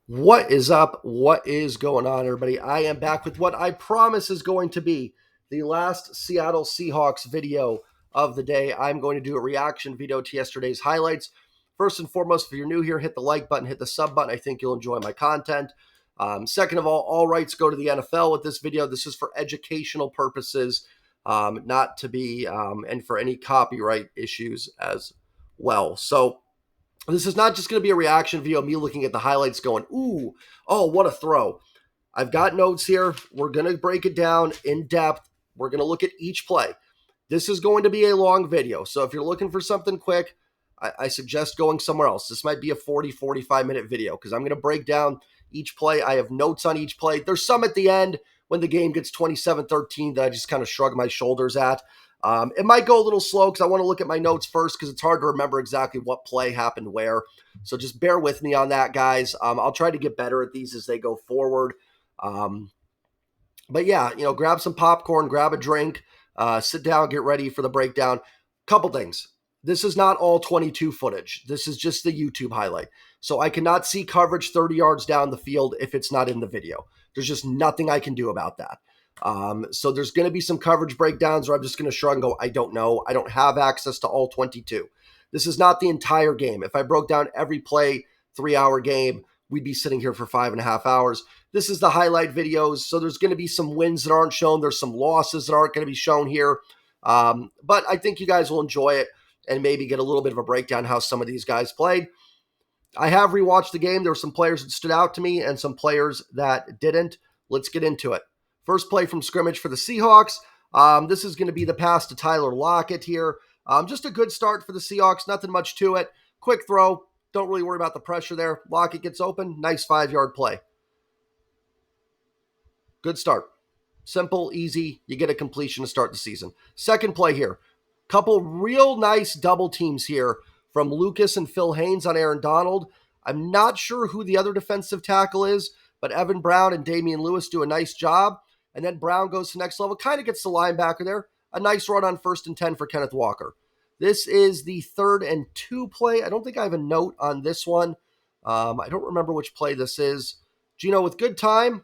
What is up? What is going on, everybody? I am back with what I promise is going to be the last Seattle Seahawks video of the day. I'm going to do a reaction video to yesterday's highlights. First and foremost, if you're new here, hit the like button, hit the sub button. I think you'll enjoy my content. Second of all rights go to the NFL with this video. This is for educational purposes, not to be, and for any copyright issues as well. So, this is not just going to be a reaction video of me looking at the highlights going, ooh, oh, what a throw. I've got notes here. We're going to break it down in depth. We're going to look at each play. This is going to be a long video. So if you're looking for something quick, I suggest going somewhere else. This might be a 45-minute video because I'm going to break down each play. I have notes on each play. There's some at the end when the game gets 27-13 that I just kind of shrug my shoulders at. It might go a little slow because I want to look at my notes first because it's hard to remember exactly what play happened where. So just bear with me on that, guys. I'll try to get better at these as they go forward. But yeah, grab some popcorn, grab a drink, sit down, get ready for the breakdown. Couple things. This is not all 22 footage. This is just the YouTube highlight. So I cannot see coverage 30 yards down the field if it's not in the video. There's just nothing I can do about that. So there's going to be some coverage breakdowns where I'm just going to shrug and go, I don't know. I don't have access to all 22. This is not the entire game. If I broke down every play, 3-hour game, we'd be sitting here for 5.5 hours. This is the highlight videos. So there's going to be some wins that aren't shown. There's some losses that aren't going to be shown here. But I think you guys will enjoy it and maybe get a little bit of a breakdown how some of these guys played. I have rewatched the game. There were some players that stood out to me and some players that didn't. Let's get into it. First play from scrimmage for the Seahawks. This is going to be the pass to Tyler Lockett here. Just a good start for the Seahawks. Nothing much to it. Quick throw. Don't really worry about the pressure there. Lockett gets open. Nice 5-yard play. Good start. Simple, easy. You get a completion to start the season. Second play here. Couple real nice double teams here from Lucas and Phil Haynes on Aaron Donald. I'm not sure who the other defensive tackle is, but Evan Brown and Damian Lewis do a nice job. And then Brown goes to the next level, kind of gets the linebacker there. A nice run on 1st and 10 for Kenneth Walker. This is the 3rd and 2 play. I don't think I have a note on this one. I don't remember which play this is. Gino with good time,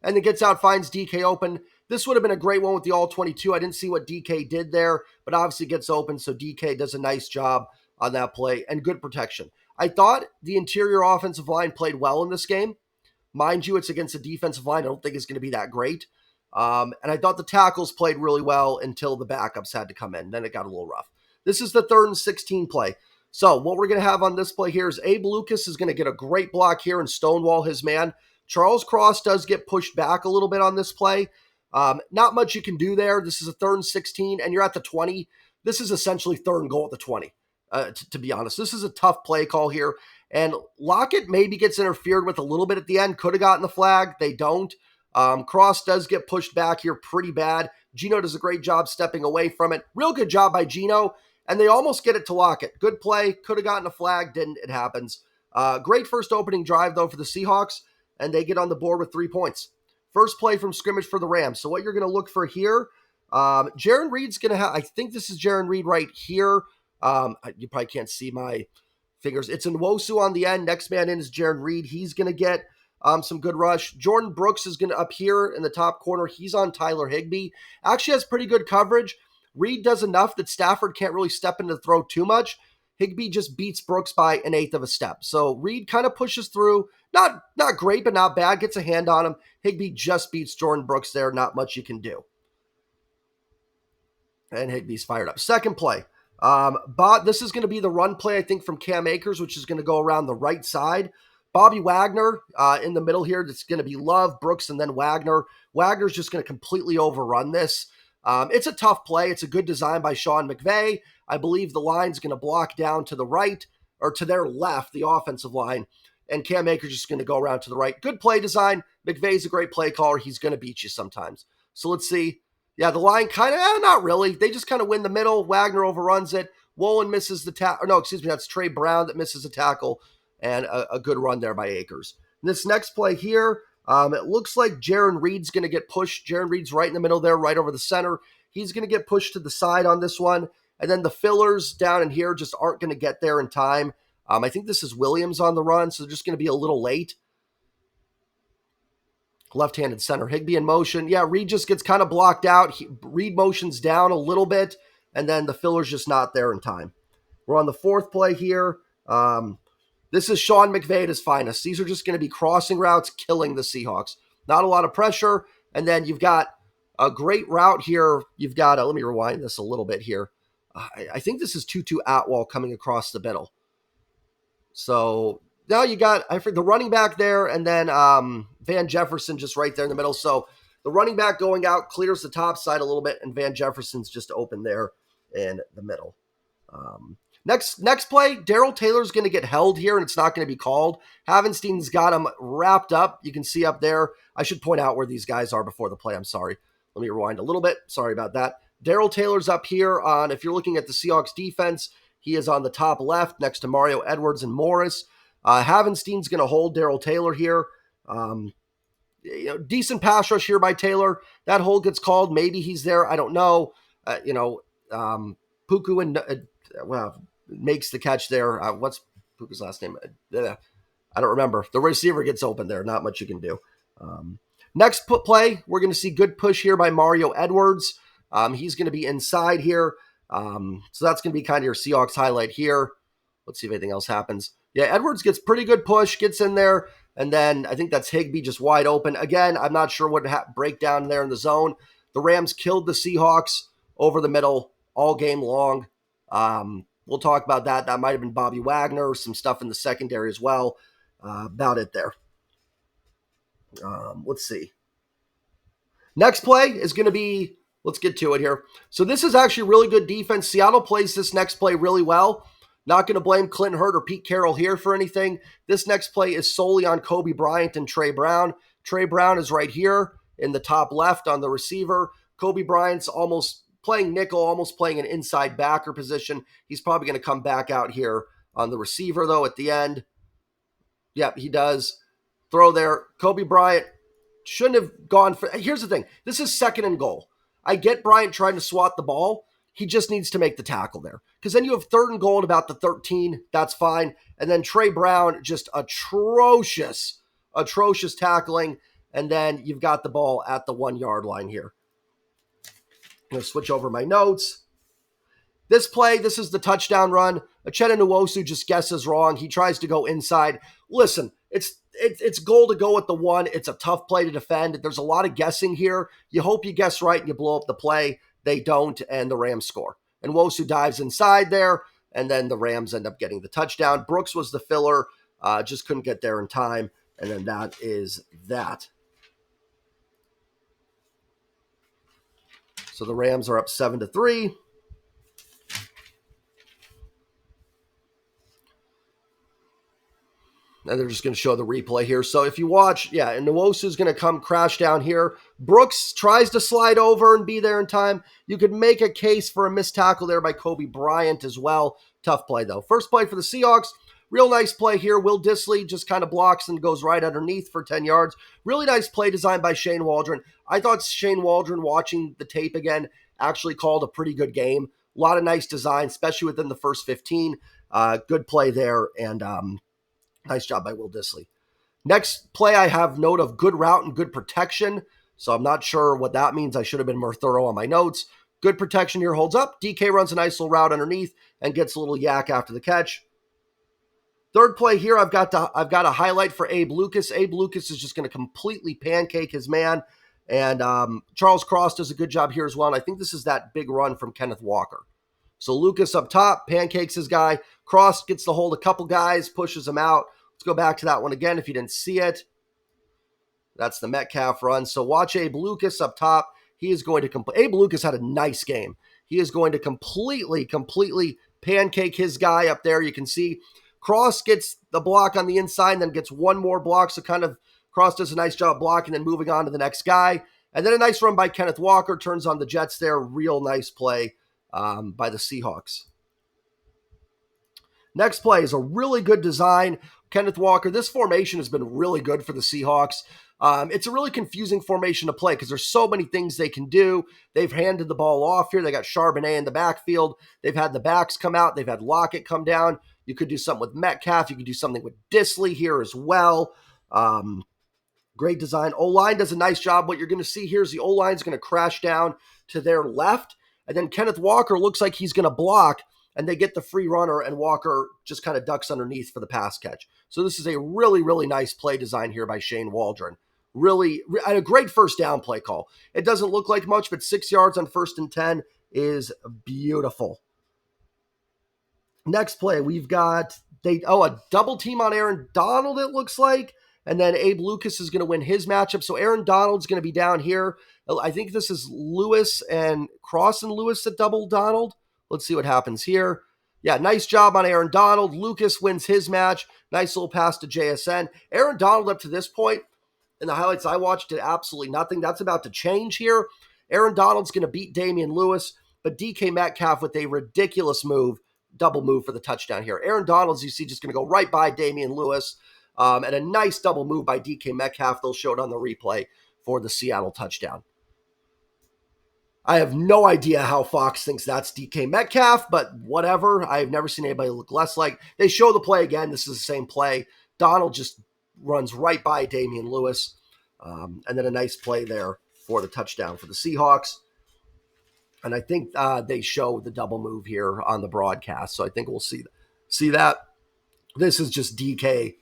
and then gets out, finds DK open. This would have been a great one with the all-22. I didn't see what DK did there, but obviously gets open, so DK does a nice job on that play, and good protection. I thought the interior offensive line played well in this game. Mind you, it's against a defensive line I don't think is going to be that great. And I thought the tackles played really well until the backups had to come in. Then it got a little rough. This is the 3rd and 16 play. So what we're going to have on this play here is Abe Lucas is going to get a great block here and stonewall his man. Charles Cross does get pushed back a little bit on this play. Not much you can do there. This is a 3rd and 16, and you're at the 20. This is essentially 3rd and goal at the 20, to be honest. This is a tough play call here. And Lockett maybe gets interfered with a little bit at the end. Could have gotten the flag. They don't. Cross does get pushed back here pretty bad. Gino does a great job stepping away from it. Real good job by Gino. And they almost get it to Lockett. Good play. Could have gotten a flag. Didn't. It happens. Great first opening drive, though, for the Seahawks. And they get on the board with 3 points. First play from scrimmage for the Rams. So what you're going to look for here, Jaron Reed's going to have, I think this is Jaron Reed right here. You probably can't see my fingers. It's Nwosu on the end. Next man in is Jaron Reed. He's going to get some good rush. Jordan Brooks is going to up here in the top corner. He's on Tyler Higbee. Actually has pretty good coverage. Reed does enough that Stafford can't really step into the throw too much. Higbee just beats Brooks by 1/8 of a step. So Reed kind of pushes through. Not great, but not bad. Gets a hand on him. Higbee just beats Jordan Brooks there. Not much you can do. And Higbee's fired up. Second play. This is going to be the run play, I think, from Cam Akers, which is going to go around the right side. Bobby Wagner in the middle here. That's going to be Love, Brooks, and then Wagner. Wagner's just going to completely overrun this. It's a tough play. It's a good design by Sean McVay. I believe the line's going to block down to the right, or to their left, the offensive line. And Cam Akers just going to go around to the right. Good play design. McVay's a great play caller. He's going to beat you sometimes. So let's see. Yeah, the line kind of, not really. They just kind of win the middle. Wagner overruns it. Woolen misses the tackle. No, excuse me, that's Trey Brown that misses a tackle. And a good run there by Akers. This next play here, it looks like Jaron Reed's going to get pushed. Jaron Reed's right in the middle there, right over the center. He's going to get pushed to the side on this one. And then the fillers down in here just aren't going to get there in time. I think this is Williams on the run, so they're just going to be a little late. Left-handed center. Higbee in motion. Yeah, Reed just gets kind of blocked out. Reed motions down a little bit, and then the filler's just not there in time. We're on the fourth play here. This is Sean McVay at his finest. These are just going to be crossing routes, killing the Seahawks. Not a lot of pressure, and then you've got a great route here. You've got, let me rewind this a little bit here. I think this is Tutu Atwell coming across the middle. So now you got the running back there, and then Van Jefferson just right there in the middle. So the running back going out clears the top side a little bit, and Van Jefferson's just open there in the middle. Next play, Darrell Taylor's going to get held here, and it's not going to be called. Havenstein's got him wrapped up. You can see up there. I should point out where these guys are before the play. I'm sorry. Let me rewind a little bit. Sorry about that. Darrell Taylor's up here on, if you're looking at the Seahawks defense, he is on the top left next to Mario Edwards and Morris. Havenstein's going to hold Darrell Taylor here. Decent pass rush here by Taylor. That hold gets called. Maybe he's there. I don't know. Puku and makes the catch there. What's Puku's last name? I don't remember. The receiver gets open there. Not much you can do. Next play, we're going to see good push here by Mario Edwards. He's going to be inside here. So that's going to be kind of your Seahawks highlight here. Let's see if anything else happens. Yeah, Edwards gets pretty good push, gets in there, and then I think that's Higbee just wide open. Again, I'm not sure what breakdown there in the zone. The Rams killed the Seahawks over the middle all game long. We'll talk about that. That might have been Bobby Wagner, some stuff in the secondary as well. About it there. Let's see. Next play is going to be, let's get to it here. So this is actually really good defense. Seattle plays this next play really well. Not going to blame Clinton Hurd or Pete Carroll here for anything. This next play is solely on Kobe Bryant and Trey Brown. Trey Brown is right here in the top left on the receiver. Kobe Bryant's almost playing nickel, almost playing an inside backer position. He's probably going to come back out here on the receiver, though, at the end. Yep, he does. Throw there. Kobe Bryant shouldn't have gone for... Here's the thing. This is 2nd and goal. I get Bryant trying to swat the ball. He just needs to make the tackle there. Because then you have 3rd and goal at about the 13. That's fine. And then Trey Brown, just atrocious tackling. And then you've got the ball at the 1-yard line here. I'm going to switch over my notes. This play, this is the touchdown run. Uchenna Nwosu just guesses wrong. He tries to go inside. Listen, it's goal to go with the 1. It's a tough play to defend. There's a lot of guessing here. You hope you guess right and you blow up the play. They don't, and the Rams score. And Nwosu dives inside there, and then the Rams end up getting the touchdown. Brooks was the filler, just couldn't get there in time, and then that is that. So the Rams are up 7-3. And they're just going to show the replay here. So if you watch, and Nwosu's going to come crash down here. Brooks tries to slide over and be there in time. You could make a case for a missed tackle there by Kobe Bryant as well. Tough play, though. First play for the Seahawks. Real nice play here. Will Dissly just kind of blocks and goes right underneath for 10 yards. Really nice play designed by Shane Waldron. I thought Shane Waldron, watching the tape again, actually called a pretty good game. A lot of nice design, especially within the first 15. Good play there, and nice job by Will Dissly. Next play, I have note of good route and good protection. So I'm not sure what that means. I should have been more thorough on my notes. Good protection here holds up. DK runs a nice little route underneath and gets a little yak after the catch. Third play here, I've got a highlight for Abe Lucas. Abe Lucas is just going to completely pancake his man. And Charles Cross does a good job here as well. And I think this is that big run from Kenneth Walker. So Lucas up top, pancakes his guy. Cross gets to hold a couple guys, pushes him out. Let's go back to that one again if you didn't see it. That's the Metcalf run. So watch Abe Lucas up top. He is going to Abe Lucas had a nice game. He is going to completely pancake his guy up there. You can see Cross gets the block on the inside and then gets one more block. So kind of Cross does a nice job blocking and moving on to the next guy. And then a nice run by Kenneth Walker turns on the Jets there. Real nice play by the Seahawks. Next play is a really good design. Kenneth Walker, this formation has been really good for the Seahawks. It's a really confusing formation to play because there's so many things they can do. They've handed the ball off here. They got Charbonnet in the backfield. They've had the backs come out. They've had Lockett come down. You could do something with Metcalf. You could do something with Dissly here as well. Great design. O-line does a nice job. What you're going to see here is the O-line is going to crash down to their left, and then Kenneth Walker looks like he's going to block, and they get the free runner, and Walker just kind of ducks underneath for the pass catch. So this is a really, really nice play design here by Shane Waldron. Really, a great first down play call. It doesn't look like much, but 6 yards on 1st and 10 is beautiful. Next play, we've got a double team on Aaron Donald, it looks like. And then Abe Lucas is going to win his matchup. So Aaron Donald's going to be down here. I think this is Lewis and Cross and Lewis that double Donald. Let's see what happens here. Yeah, nice job on Aaron Donald. Lucas wins his match. Nice little pass to JSN. Aaron Donald up to this point, in the highlights I watched, did absolutely nothing. That's about to change here. Aaron Donald's going to beat Damian Lewis, but DK Metcalf with a ridiculous move, double move for the touchdown here. Aaron Donald's, you see, just going to go right by Damian Lewis. And a nice double move by DK Metcalf. They'll show it on the replay for the Seattle touchdown. I have no idea how Fox thinks that's DK Metcalf, but whatever. I have never seen anybody look less like. They show the play again. This is the same play. Donald just runs right by Damian Lewis. And then a nice play there for the touchdown for the Seahawks. And I think they show the double move here on the broadcast. So I think we'll see that. This is just DK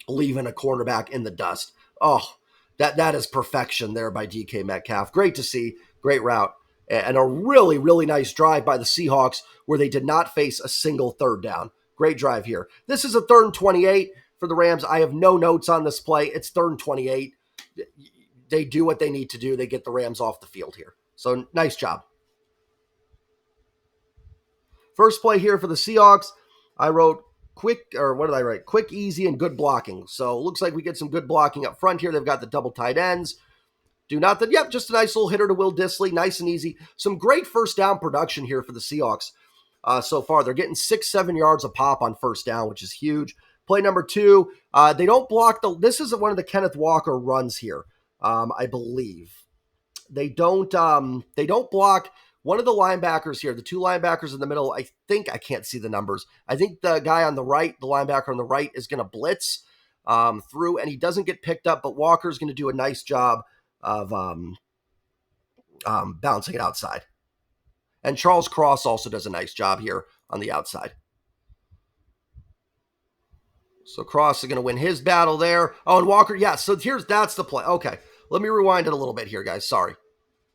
leaving a cornerback in the dust. Oh, that is perfection there by DK Metcalf. Great to see. Great route. And a really, really nice drive by the Seahawks where they did not face a single third down. Great drive here. This is a 3rd and 28 for the Rams. I have no notes on this play. It's 3rd and 28. They do what they need to do. They get the Rams off the field here. So nice job. First play here for the Seahawks. I wrote quick, easy, and good blocking. So it looks like we get some good blocking up front here. They've got the double tight ends. Just a nice little hitter to Will Dissly. Nice and easy. Some great first down production here for the Seahawks so far. They're getting 6-7 yards a pop on first down, which is huge. Play number 2, they don't block this is one of the Kenneth Walker runs here, I believe. They don't block one of the linebackers here, the 2 linebackers in the middle. I can't see the numbers. I think the guy on the right, the linebacker on the right, is going to blitz through, and he doesn't get picked up, but Walker's going to do a nice job of bouncing it outside. And Charles Cross also does a nice job here on the outside. So Cross is going to win his battle there. Oh, and Walker, yeah, so that's the play. Okay, let me rewind it a little bit here, guys.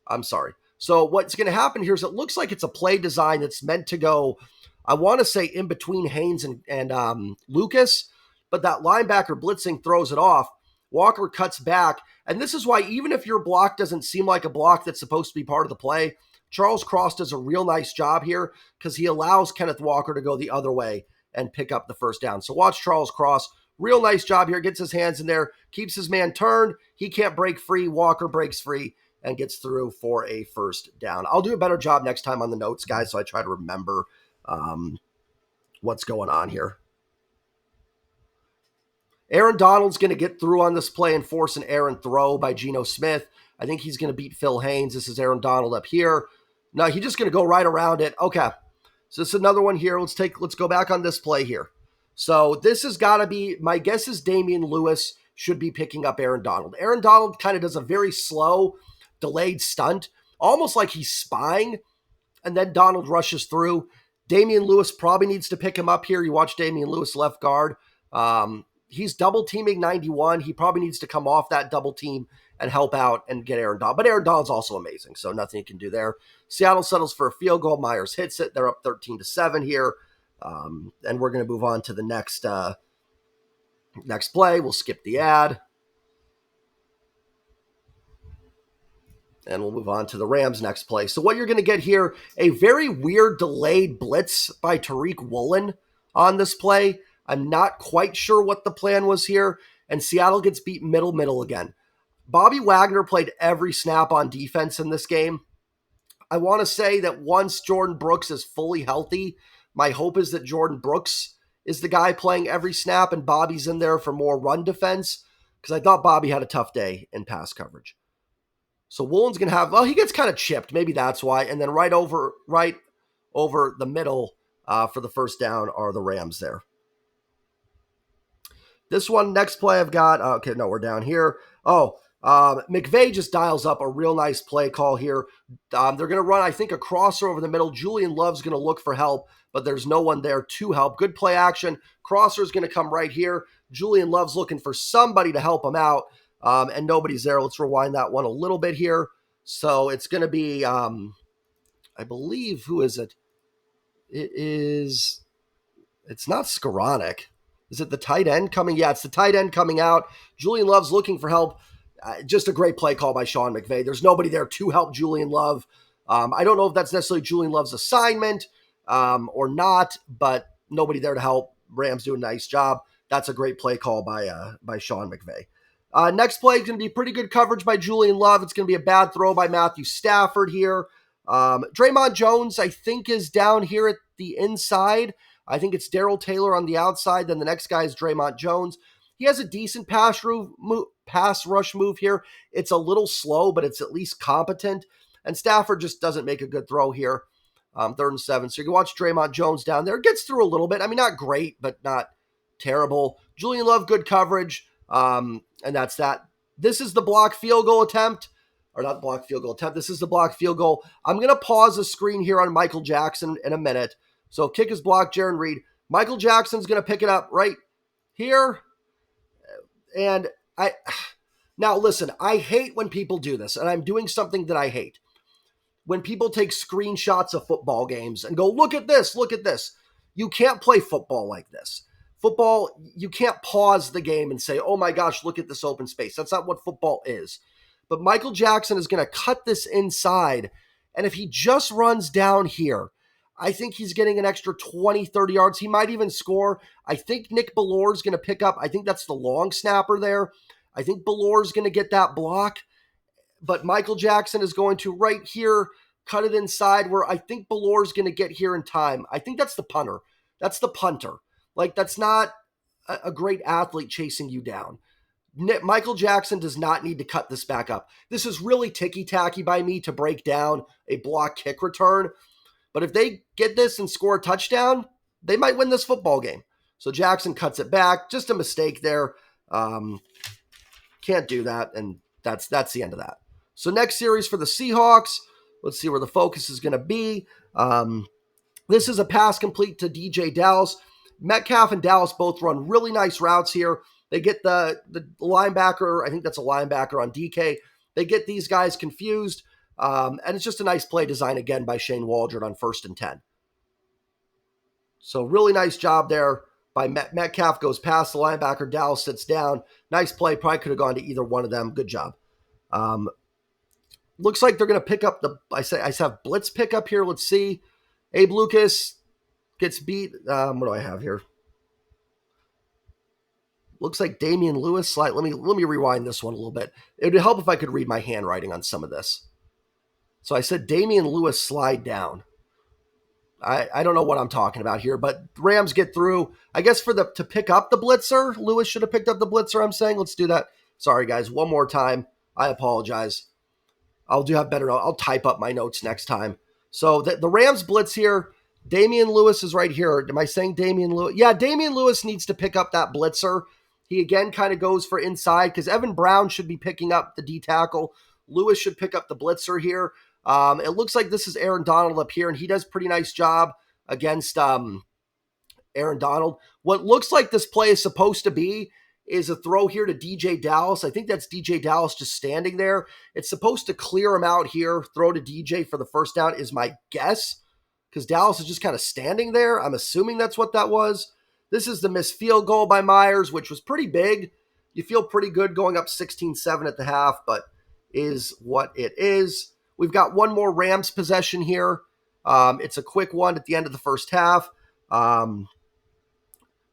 I'm sorry. So what's going to happen here is it looks like it's a play design that's meant to go, I want to say, in between Haynes and Lucas, but that linebacker blitzing throws it off. Walker cuts back, and this is why even if your block doesn't seem like a block that's supposed to be part of the play, Charles Cross does a real nice job here because he allows Kenneth Walker to go the other way and pick up the first down. So watch Charles Cross. Real nice job here. Gets his hands in there, keeps his man turned. He can't break free. Walker breaks free and gets through for a first down. I'll do a better job next time on the notes, guys, so I try to remember what's going on here. Aaron Donald's going to get through on this play and force an errant throw by Geno Smith. I think he's going to beat Phil Haynes. This is Aaron Donald up here. No, he's just going to go right around it. Okay, so this is another one here. Let's go back on this play here. So this has got to be, my guess is Damian Lewis should be picking up Aaron Donald. Aaron Donald kind of does a very slow, delayed stunt, almost like he's spying, and then Donald rushes through. Damian Lewis probably needs to pick him up here. You watch Damian Lewis left guard. He's double teaming 91. He probably needs to come off that double team and help out and get Aaron Donald. But Aaron Donald's also amazing, so nothing he can do there. Seattle settles for a field goal. Myers hits it. They're up 13-7 here. And we're going to move on to the next play. We'll skip the ad. And we'll move on to the Rams' next play. So what you're going to get here, a very weird delayed blitz by Tariq Woolen on this play. I'm not quite sure what the plan was here. And Seattle gets beat middle again. Bobby Wagner played every snap on defense in this game. I want to say that once Jordan Brooks is fully healthy, my hope is that Jordan Brooks is the guy playing every snap and Bobby's in there for more run defense, because I thought Bobby had a tough day in pass coverage. So Woolen's going to have, he gets kind of chipped. Maybe that's why. And then right over the middle for the first down are the Rams there. This one, next play I've got, okay, no, we're down here. McVay just dials up a real nice play call here. They're going to run, I think, a crosser over the middle. Julian Love's going to look for help, but there's no one there to help. Good play action. Crosser's going to come right here. Julian Love's looking for somebody to help him out, and nobody's there. Let's rewind that one a little bit here. So it's going to be, I believe, who is it? It's not Skoranek. Is it the tight end coming? Yeah, it's the tight end coming out. Julian Love's looking for help. Just a great play call by Sean McVay. There's nobody there to help Julian Love. I don't know if that's necessarily Julian Love's assignment or not, but nobody there to help. Rams do a nice job. That's a great play call by Sean McVay. Next play is going to be pretty good coverage by Julian Love. It's going to be a bad throw by Matthew Stafford here. Draymond Jones, I think, is down here at the inside. I think it's Darrell Taylor on the outside. Then the next guy is Draymond Jones. He has a decent pass rush move here. It's a little slow, but it's at least competent. And Stafford just doesn't make a good throw here. 3rd and 7. So you can watch Draymond Jones down there. Gets through a little bit. I mean, not great, but not terrible. Julian Love, good coverage. And that's that. This is the block field goal attempt. Or not block field goal attempt. This is the block field goal. I'm going to pause the screen here on Michael Jackson in a minute. So kick is blocked, Jaron Reed. Michael Jackson's going to pick it up right here. And now listen, I hate when people do this, and I'm doing something that I hate. When people take screenshots of football games and go, look at this, look at this. You can't play football like this. Football, you can't pause the game and say, oh my gosh, look at this open space. That's not what football is. But Michael Jackson is going to cut this inside, and if he just runs down here, I think he's getting an extra 20, 30 yards. He might even score. I think Nick Bellore is going to pick up. I think that's the long snapper there. I think Bellore is going to get that block. But Michael Jackson is going to right here cut it inside where I think Bellore is going to get here in time. I think that's the punter. That's the punter. Like, that's not a great athlete chasing you down. Michael Jackson does not need to cut this back up. This is really ticky-tacky by me to break down a block kick return. But if they get this and score a touchdown, they might win this football game. So Jackson cuts it back. Just a mistake there. Can't do that, and that's the end of that. So next series for the Seahawks. Let's see where the focus is going to be. This is a pass complete to DJ Dallas. Metcalf and Dallas both run really nice routes here. They get the linebacker, I think that's a linebacker on DK. They get these guys confused. And it's just a nice play design again by Shane Waldron on 1st and 10. So really nice job there by Metcalf. Goes past the linebacker. Dallas sits down. Nice play. Probably could have gone to either one of them. Good job. Looks like they're going to pick up I have blitz pickup here. Let's see. Abe Lucas gets beat. What do I have here? Looks like Damian Lewis. Let me rewind this one a little bit. It would help if I could read my handwriting on some of this. So I said Damian Lewis slide down. I don't know what I'm talking about here, but Rams get through. I guess to pick up the blitzer, Lewis should have picked up the blitzer, I'm saying. Let's do that. Sorry, guys. One more time. I apologize. I'll type up my notes next time. So the Rams blitz here. Damian Lewis is right here. Am I saying Damian Lewis? Yeah, Damian Lewis needs to pick up that blitzer. He again kind of goes for inside because Evan Brown should be picking up the D tackle. Lewis should pick up the blitzer here. It looks like this is Aaron Donald up here, and he does a pretty nice job against Aaron Donald. What looks like this play is supposed to be is a throw here to DJ Dallas. I think that's DJ Dallas just standing there. It's supposed to clear him out here, throw to DJ for the first down is my guess, because Dallas is just kind of standing there. I'm assuming that's what that was. This is the missed field goal by Myers, which was pretty big. You feel pretty good going up 16-7 at the half, but is what it is. We've got one more Rams possession here. It's a quick one at the end of the first half.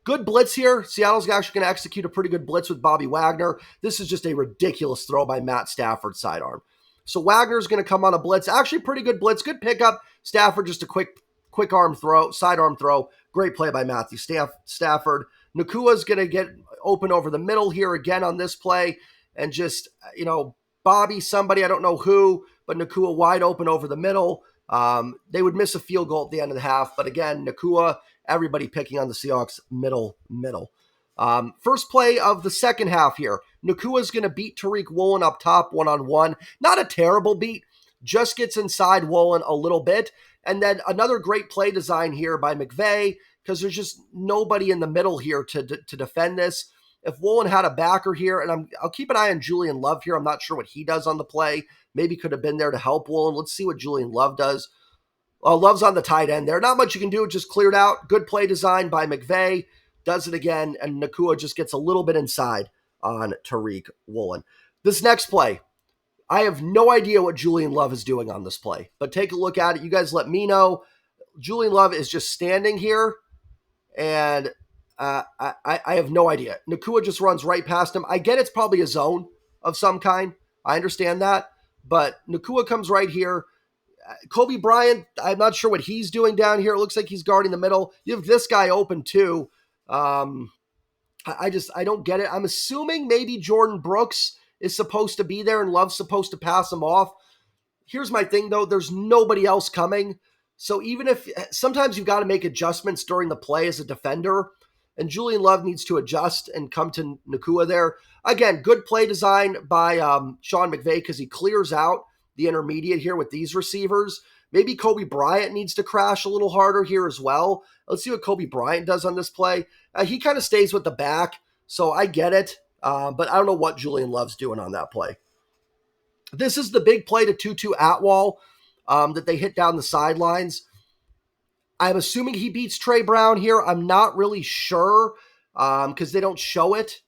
Good blitz here. Seattle's actually going to execute a pretty good blitz with Bobby Wagner. This is just a ridiculous throw by Matt Stafford sidearm. So Wagner's going to come on a blitz. Actually, pretty good blitz. Good pickup. Stafford just a quick arm throw, sidearm throw. Great play by Matthew Stafford. Nakua's going to get open over the middle here again on this play. And just, Bobby, somebody, I don't know who, but Nakua wide open over the middle. They would miss a field goal at the end of the half. But again, Nakua, everybody picking on the Seahawks middle. First play of the second half here. Nakua's going to beat Tariq Woolen up top one-on-one. Not a terrible beat, just gets inside Woolen a little bit. And then another great play design here by McVay, because there's just nobody in the middle here to defend this. If Woolen had a backer here, and I'll keep an eye on Julian Love here. I'm not sure what he does on the play. Maybe could have been there to help Woolen. Let's see what Julian Love does. Love's on the tight end there. Not much you can do. It just cleared out. Good play design by McVay. Does it again, and Nakua just gets a little bit inside on Tariq Woolen. This next play, I have no idea what Julian Love is doing on this play, but take a look at it. You guys let me know. Julian Love is just standing here, and I have no idea. Nakua just runs right past him. I get it's probably a zone of some kind. I understand that, but Nakua comes right here. Kobe Bryant, I'm not sure what he's doing down here. It looks like he's guarding the middle. You have this guy open too. I don't get it. I'm assuming maybe Jordan Brooks is supposed to be there and Love's supposed to pass him off. Here's my thing though. There's nobody else coming. So even if sometimes you've got to make adjustments during the play as a defender, and Julian Love needs to adjust and come to Nakua there. Again, good play design by Sean McVay because he clears out the intermediate here with these receivers. Maybe Kobe Bryant needs to crash a little harder here as well. Let's see what Kobe Bryant does on this play. He kind of stays with the back, so I get it. But I don't know what Julian Love's doing on that play. This is the big play to Tutu Atwell that they hit down the sidelines. I'm assuming he beats Trey Brown here. I'm not really sure because they don't show it.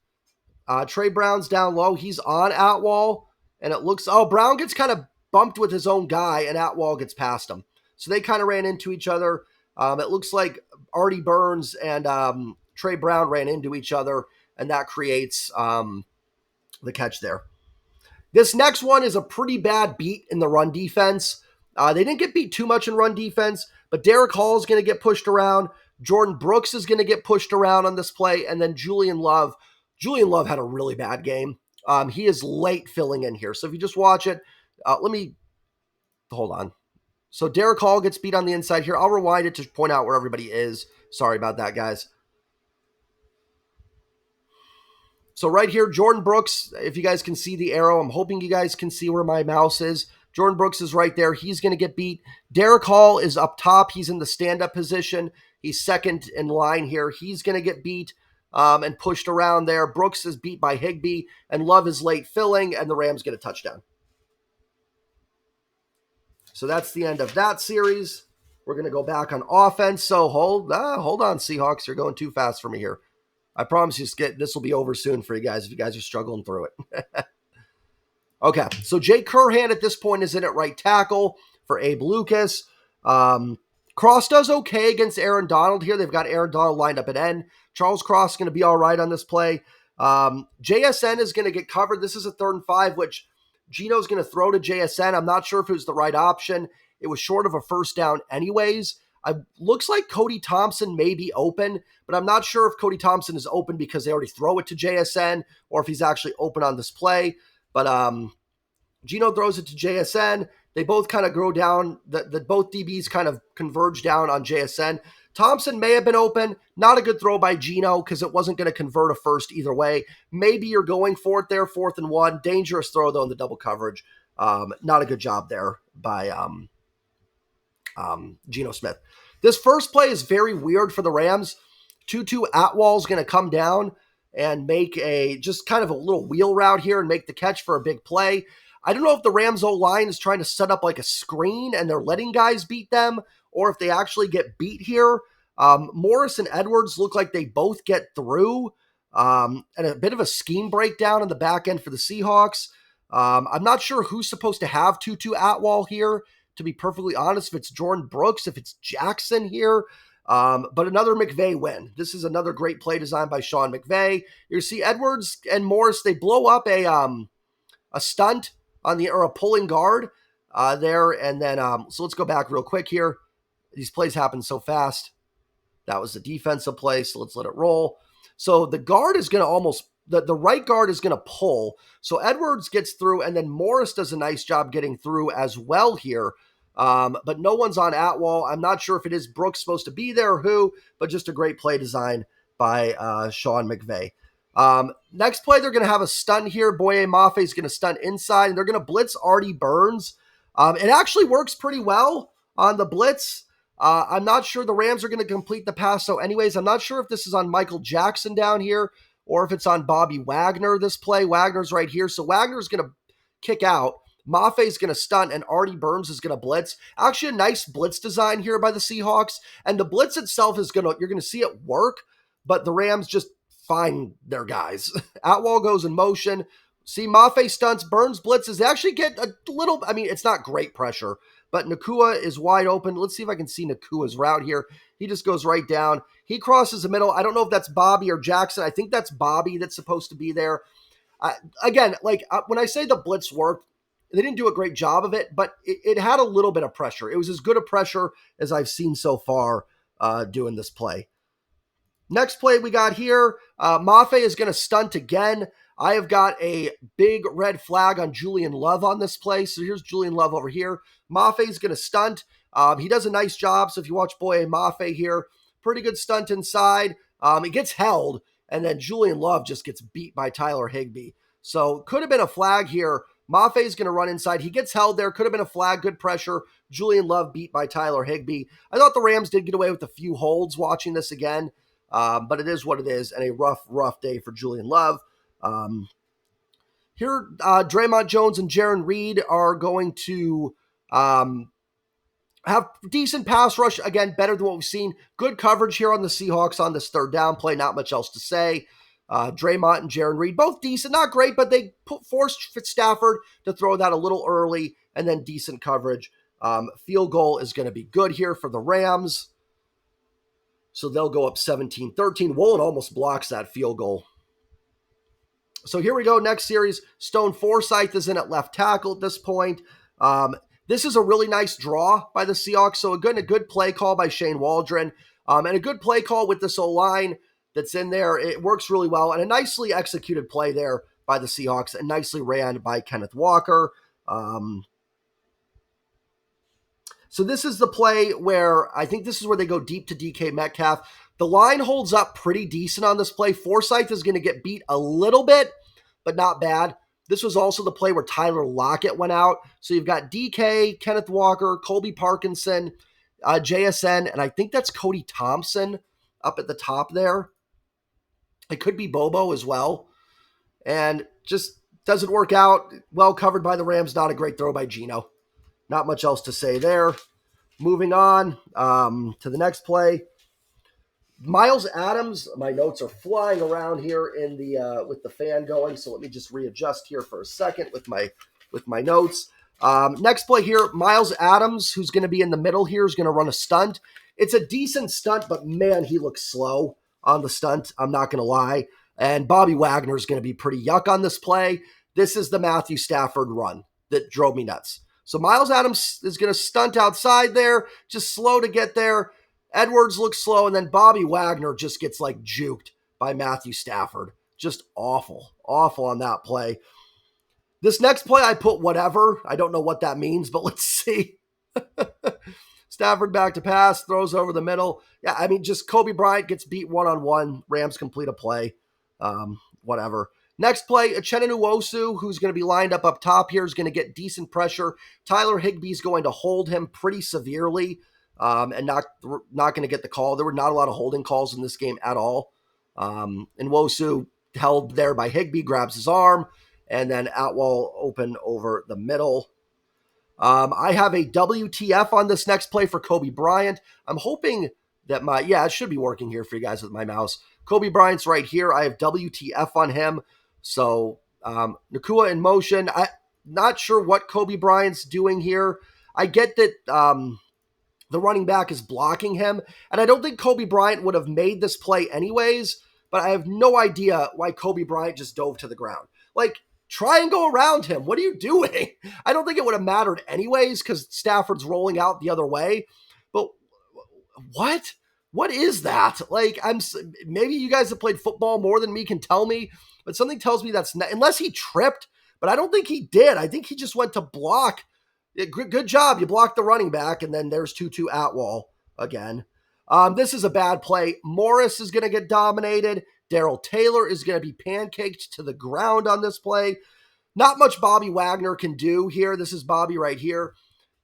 Trey Brown's down low. He's on Atwell, and it looks, Brown gets kind of bumped with his own guy, and Atwell gets past him. So they kind of ran into each other. It looks like Artie Burns and Trey Brown ran into each other, and that creates the catch there. This next one is a pretty bad beat in the run defense. They didn't get beat too much in run defense, but Derek Hall is going to get pushed around. Jordan Brooks is going to get pushed around on this play, and then Julian Love. Julian Love had a really bad game. He is late filling in here. So if you just watch it, hold on. So Derek Hall gets beat on the inside here. I'll rewind it to point out where everybody is. Sorry about that, guys. So right here, Jordan Brooks, if you guys can see the arrow, I'm hoping you guys can see where my mouse is. Jordan Brooks is right there. He's going to get beat. Derek Hall is up top. He's in the stand-up position. He's second in line here. He's going to get beat and pushed around there. Brooks is beat by Higbee, and Love is late filling, and the Rams get a touchdown. So that's the end of that series. We're going to go back on offense. So hold on, Seahawks. You're going too fast for me here. I promise you this will be over soon for you guys if you guys are struggling through it. Okay, so Jake Curhan at this point is in at right tackle for Abe Lucas. Cross does okay against Aaron Donald here. They've got Aaron Donald lined up at end. Charles Cross is going to be all right on this play. JSN is going to get covered. This is a 3rd and 5, which Gino's going to throw to JSN. I'm not sure if it was the right option. It was short of a first down anyways. Looks like Cody Thompson may be open, but I'm not sure if Cody Thompson is open because they already throw it to JSN or if he's actually open on this play. But Gino throws it to JSN. They both kind of grow down. Both DBs kind of converge down on JSN. Thompson may have been open. Not a good throw by Gino because it wasn't going to convert a first either way. Maybe you're going for it there, 4th and 1. Dangerous throw, though, in the double coverage. Not a good job there by Geno Smith. This first play is very weird for the Rams. Tutu Atwell is going to come down and make just kind of a little wheel route here and make the catch for a big play. I don't know if the Rams O-line is trying to set up like a screen and they're letting guys beat them, or if they actually get beat here. Morris and Edwards look like they both get through, and a bit of a scheme breakdown in the back end for the Seahawks. I'm not sure who's supposed to have Tutu Atwell here, to be perfectly honest, if it's Jordan Brooks, if it's Jackson here. But another McVay win. This is another great play design by Sean McVay. You see Edwards and Morris, they blow up a stunt or a pulling guard there. And then, so let's go back real quick here. These plays happen so fast. That was the defensive play, so let's let it roll. So the guard is going to the right guard is going to pull. So Edwards gets through, and then Morris does a nice job getting through as well here. But no one's on Atwell. I'm not sure if it is Brooks supposed to be there or who, but just a great play design by Sean McVay. Next play, they're going to have a stunt here. Boye Mafe is going to stunt inside, and they're going to blitz Artie Burns. It actually works pretty well on the blitz. I'm not sure the Rams are going to complete the pass. So anyways, I'm not sure if this is on Michael Jackson down here or if it's on Bobby Wagner this play. Wagner's right here. So Wagner's going to kick out. Maffei's going to stunt, and Artie Burns is going to blitz. Actually, a nice blitz design here by the Seahawks. And the blitz itself is you're going to see it work, but the Rams just find their guys. Atwell goes in motion. See, Mafe stunts, Burns blitzes. They actually get a little, it's not great pressure, but Nakua is wide open. Let's see if I can see Nakua's route here. He just goes right down. He crosses the middle. I don't know if that's Bobby or Jackson. I think that's Bobby that's supposed to be there. When I say the blitz worked, they didn't do a great job of it, but it had a little bit of pressure. It was as good a pressure as I've seen so far doing this play. Next play we got here, Mafe is going to stunt again. I have got a big red flag on Julian Love on this play. So here's Julian Love over here. Mafe is going to stunt. He does a nice job. So if you watch Boye Mafe here, pretty good stunt inside. It gets held, and then Julian Love just gets beat by Tyler Higbee. So could have been a flag here. Mafe is going to run inside. He gets held there. Could have been a flag. Good pressure. Julian Love beat by Tyler Higbee. I thought the Rams did get away with a few holds watching this again. But it is what it is, and a rough day for Julian Love. Here, Draymond Jones and Jaron Reed are going to have decent pass rush. Again, better than what we've seen. Good coverage here on the Seahawks on this third down play. Not much else to say. Draymond and Jaron Reed, both decent. Not great, but they forced Stafford to throw that a little early, and then decent coverage. Field goal is going to be good here for the Rams. So they'll go up 17-13. Woolen almost blocks that field goal. So here we go. Next series. Stone Forsythe is in at left tackle at this point. This is a really nice draw by the Seahawks. So a good play call by Shane Waldron. And a good play call with this O-line that's in there. It works really well. And a nicely executed play there by the Seahawks and nicely ran by Kenneth Walker. So this is the play where I think this is where they go deep to DK Metcalf. The line holds up pretty decent on this play. Forsythe is going to get beat a little bit, but not bad. This was also the play where Tyler Lockett went out. So you've got DK, Kenneth Walker, Colby Parkinson, JSN, and I think that's Cody Thompson up at the top there. It could be Bobo as well. And just doesn't work out. Well covered by the Rams. Not a great throw by Geno. Not much else to say there. Moving on to the next play. Miles Adams, my notes are flying around here in the with the fan going, so let me just readjust here for a second with my notes. Next play here, Miles Adams, who's going to be in the middle here, is going to run a stunt. It's a decent stunt, but man, he looks slow on the stunt. I'm not going to lie. And Bobby Wagner is going to be pretty yuck on this play. This is the Matthew Stafford run that drove me nuts. So Miles Adams is going to stunt outside there, just slow to get there. Edwards looks slow, and then Bobby Wagner just gets juked by Matthew Stafford. Just awful on that play. This next play, I put whatever. I don't know what that means, but let's see. Stafford back to pass, throws over the middle. Yeah, just Kobe Bryant gets beat one-on-one. Rams complete a play. Whatever. Next play, Uchenna Nwosu, who's going to be lined up top here, is going to get decent pressure. Tyler Higbee's going to hold him pretty severely and not going to get the call. There were not a lot of holding calls in this game at all. Nwosu held there by Higbee, grabs his arm, and then Atwell open over the middle. I have a WTF on this next play for Kobe Bryant. I'm hoping that it should be working here for you guys with my mouse. Kobe Bryant's right here. I have WTF on him. So Nakua in motion. I'm not sure what Kobe Bryant's doing here. I get that the running back is blocking him, and I don't think Kobe Bryant would have made this play anyways, but I have no idea why Kobe Bryant just dove to the ground. Try and go around him. What are you doing? I don't think it would have mattered anyways because Stafford's rolling out the other way. But what? What is that? Maybe you guys have played football more than me can tell me, but something tells me that's not, unless he tripped, but I don't think he did. I think he just went to block. Good job. You blocked the running back, and then there's Tutu Atwell again. This is a bad play. Morris is going to get dominated. Darrell Taylor is going to be pancaked to the ground on this play. Not much Bobby Wagner can do here. This is Bobby right here.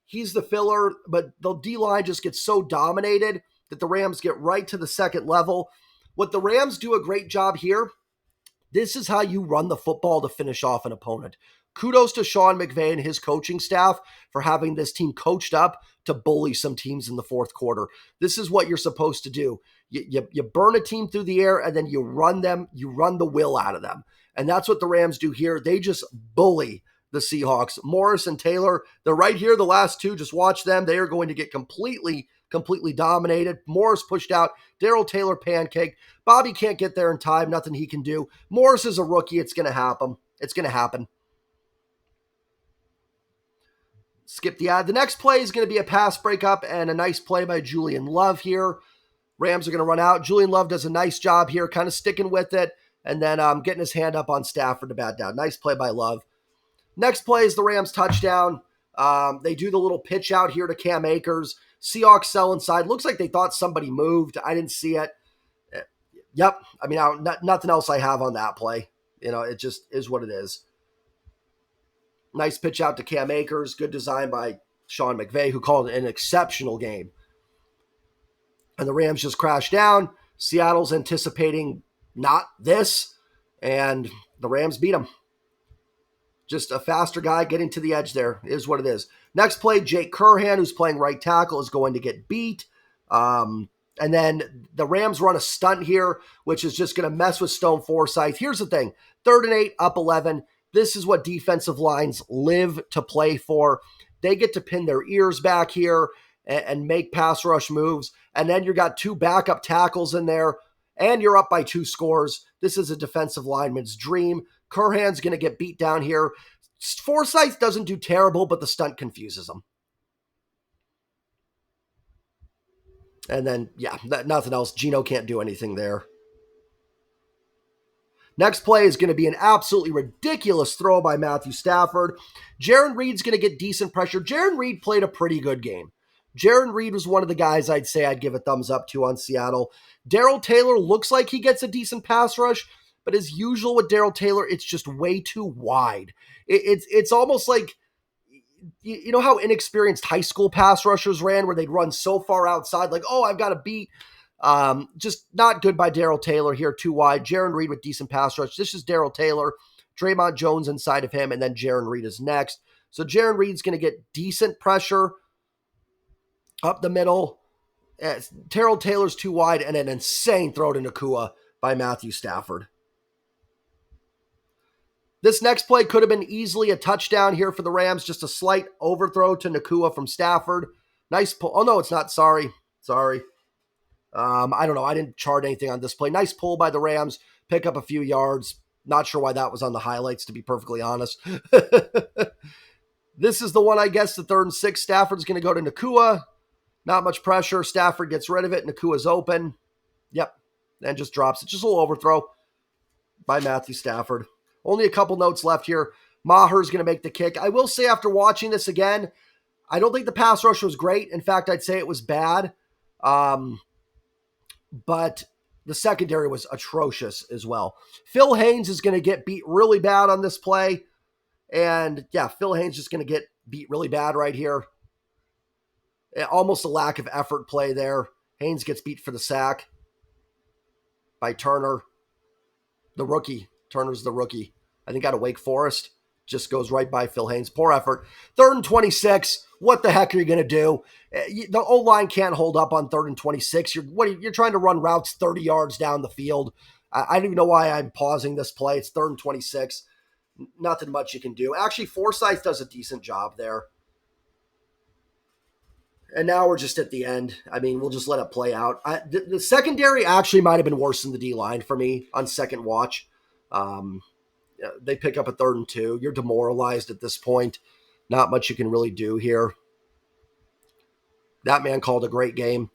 He's the filler, but the D-line just gets so dominated that the Rams get right to the second level. What the Rams do a great job here, this is how you run the football to finish off an opponent. Kudos to Sean McVay and his coaching staff for having this team coached up to bully some teams in the fourth quarter. This is what you're supposed to do. You burn a team through the air, and then you run the will out of them. And that's what the Rams do here. They just bully the Seahawks. Morris and Taylor, they're right here, the last two. Just watch them. They are going to get completely dominated. Morris pushed out. Darrell Taylor pancaked. Bobby can't get there in time. Nothing he can do. Morris is a rookie. It's going to happen. It's going to happen. Skip the ad. The next play is going to be a pass breakup and a nice play by Julian Love here. Rams are going to run out. Julian Love does a nice job here, kind of sticking with it, and then getting his hand up on Stafford to bat down. Nice play by Love. Next play is the Rams touchdown. They do the little pitch out here to Cam Akers. Seahawks sell inside. Looks like they thought somebody moved. I didn't see it. Yep. I mean, nothing else I have on that play. It just is what it is. Nice pitch out to Cam Akers. Good design by Sean McVay, who called it an exceptional game. And the Rams just crashed down. Seattle's anticipating not this, and the Rams beat them. Just a faster guy getting to the edge there is what it is. Next play, Jake Curhan, who's playing right tackle, is going to get beat. And then the Rams run a stunt here, which is just going to mess with Stone Forsythe. Here's the thing. 3rd and 8, up 11. This is what defensive lines live to play for. They get to pin their ears back here and make pass rush moves. And then you got 2 backup tackles in there, and you're up by 2 scores. This is a defensive lineman's dream. Curhan's going to get beat down here. Forsythe doesn't do terrible, but the stunt confuses him. And then, nothing else. Geno can't do anything there. Next play is going to be an absolutely ridiculous throw by Matthew Stafford. Jarran Reed's going to get decent pressure. Jarran Reed played a pretty good game. Jarran Reed was one of the guys I'd say I'd give a thumbs up to on Seattle. Darrell Taylor looks like he gets a decent pass rush, but as usual with Darrell Taylor, it's just way too wide. It's almost like, you know how inexperienced high school pass rushers ran, where they'd run so far outside, like, oh, I've got to beat. Just not good by Darrell Taylor here, too wide. Jarran Reed with decent pass rush. This is Darrell Taylor. Draymond Jones inside of him, and then Jarran Reed is next. So Jarran Reed's going to get decent pressure up the middle. Darrell Taylor's too wide, and an insane throw to Nacua by Matthew Stafford. This next play could have been easily a touchdown here for the Rams. Just a slight overthrow to Nacua from Stafford. Nice pull. Oh, no, it's not. Sorry. I don't know. I didn't chart anything on this play. Nice pull by the Rams. Pick up a few yards. Not sure why that was on the highlights, to be perfectly honest. This is the one, I guess, the 3rd and 6. Stafford's going to go to Nacua. Not much pressure. Stafford gets rid of it. Nakua's open. Yep. And just drops it. Just a little overthrow by Matthew Stafford. Only a couple notes left here. Maher's going to make the kick. I will say, after watching this again, I don't think the pass rush was great. In fact, I'd say it was bad. But the secondary was atrocious as well. Phil Haynes is going to get beat really bad on this play. And Phil Haynes is going to get beat really bad right here. Almost a lack of effort play there. Haynes gets beat for the sack by Turner. The rookie. Turner's the rookie. I think out of Wake Forest. Just goes right by Phil Haynes. Poor effort. 3rd and 26. What the heck are you going to do? The O-line can't hold up on 3rd and 26. You're trying to run routes 30 yards down the field. I don't even know why I'm pausing this play. It's 3rd and 26. Nothing much you can do. Actually, Forsythe does a decent job there. And now we're just at the end. I mean, we'll just let it play out. The secondary actually might have been worse than the D-line for me on second watch. They pick up a 3rd and 2. You're demoralized at this point. Not much you can really do here. That man called a great game.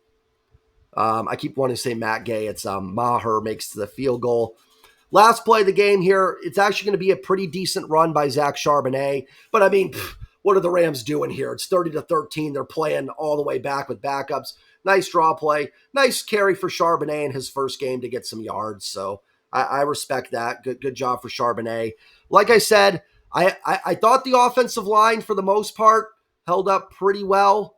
I keep wanting to say Matt Gay. It's Maher makes the field goal. Last play of the game here. It's actually going to be a pretty decent run by Zach Charbonnet. But I mean, what are the Rams doing here? It's 30-13. They're playing all the way back with backups. nice draw play. Nice carry for Charbonnet in his first game to get some yards. So I respect that. Good job for Charbonnet. Like I said, I thought the offensive line, for the most part, held up pretty well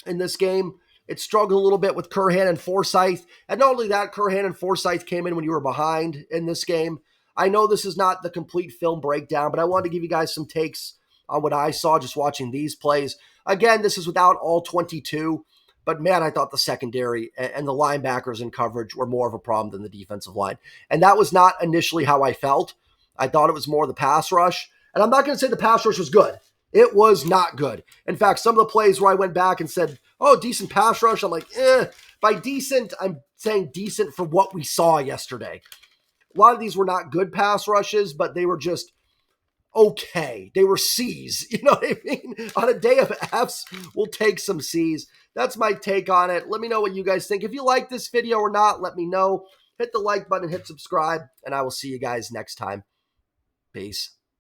in this game. It struggled a little bit with Curhan and Forsythe. And not only that, Curhan and Forsythe came in when you were behind in this game. I know this is not the complete film breakdown, but I wanted to give you guys some takes on what I saw just watching these plays. Again, this is without all 22, but man, I thought the secondary and the linebackers in coverage were more of a problem than the defensive line. And that was not initially how I felt. I thought it was more the pass rush. And I'm not going to say the pass rush was good. It was not good. In fact, some of the plays where I went back and said, oh, decent pass rush, I'm like, By decent, I'm saying decent for what we saw yesterday. A lot of these were not good pass rushes, but they were just okay. They were C's. You know what I mean? On a day of F's, we'll take some C's. That's my take on it. Let me know what you guys think. If you like this video or not, let me know. Hit the like button, hit subscribe, and I will see you guys next time. Peace.